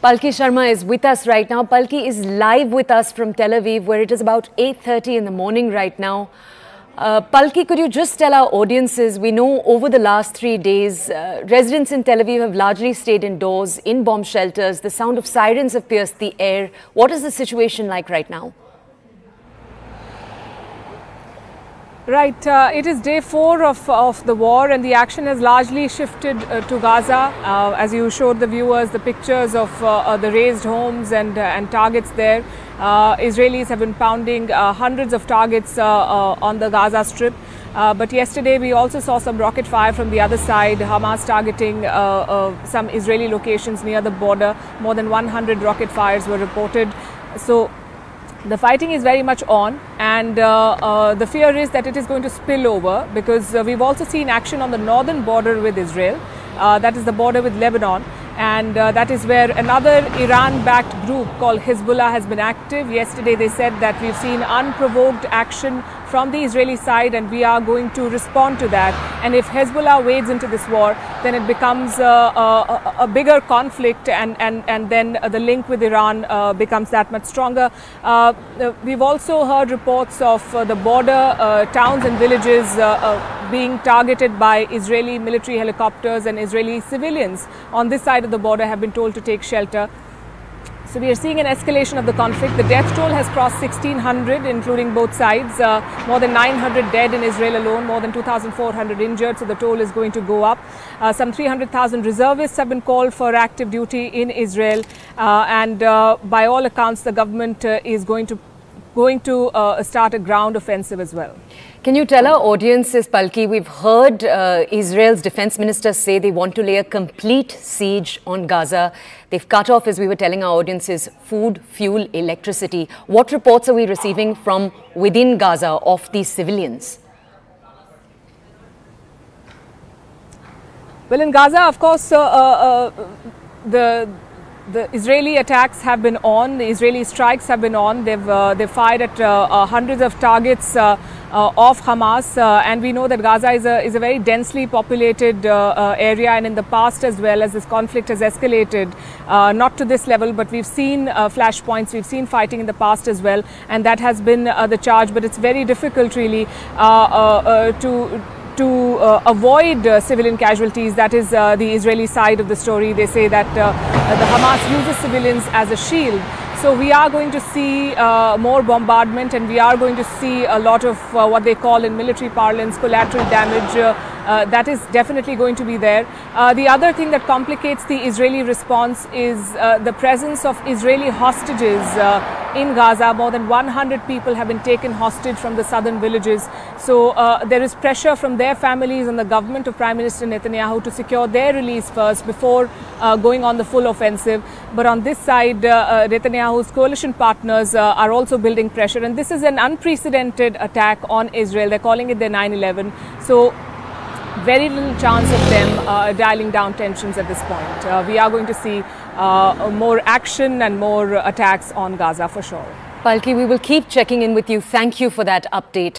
Palki Sharma is with us right now. Palki is live with us from Tel Aviv, where it is about 8:30 in the morning right now. Palki, could you just tell our audiences, we know over the last 3 days, residents in Tel Aviv have largely stayed indoors, in bomb shelters. The sound of sirens have pierced the air. What is the situation like right now? Right, it is day 4 of the war, and the action has largely shifted to Gaza. As you showed the viewers, the pictures of the razed homes and targets there. Israelis have been pounding hundreds of targets on the Gaza Strip. But yesterday we also saw some rocket fire from the other side, Hamas targeting some Israeli locations near the border. More than 100 rocket fires were reported. So the fighting is very much on, and the fear is that it is going to spill over, because we've also seen action on the northern border with Israel. That is the border with Lebanon, and that is where another Iran-backed group called Hezbollah has been active. Yesterday they said that we've seen unprovoked action from the Israeli side, and we are going to respond to that. And if Hezbollah wades into this war, then it becomes a bigger conflict, and then the link with Iran becomes that much stronger. We've also heard reports of the border towns and villages being targeted by Israeli military helicopters, and Israeli civilians on this side of the border have been told to take shelter. So we are seeing an escalation of the conflict. The death toll has crossed 1,600, including both sides. More than 900 dead in Israel alone, more than 2,400 injured. So the toll is going to go up. Some 300,000 reservists have been called for active duty in Israel. And by all accounts, the government is going to start a ground offensive as well. Can you tell our audiences, Palki, we've heard Israel's defense minister say they want to lay a complete siege on Gaza. They've cut off, as we were telling our audiences, food, fuel, electricity. What reports are we receiving from within Gaza of these civilians? Well, in Gaza, of course, the Israeli attacks have been on, the Israeli strikes have been on. They've fired at hundreds of targets of Hamas, and we know that Gaza is a very densely populated area, and in the past as well, as this conflict has escalated, not to this level, but we've seen flashpoints, we've seen fighting in the past as well, and that has been the charge. But it's very difficult really to avoid civilian casualties. That is the Israeli side of the story. They say that the Hamas uses civilians as a shield. So we are going to see more bombardment, and we are going to see a lot of what they call in military parlance collateral damage. That is definitely going to be there. The other thing that complicates the Israeli response is the presence of Israeli hostages in Gaza. More than 100 people have been taken hostage from the southern villages. So there is pressure from their families and the government of Prime Minister Netanyahu to secure their release first before going on the full offensive. But on this side, Netanyahu's coalition partners are also building pressure. And this is an unprecedented attack on Israel. They're calling it their 9/11. So very little chance of them dialing down tensions at this point. We are going to see more action and more attacks on Gaza for sure. Palki, we will keep checking in with you. Thank you for that update.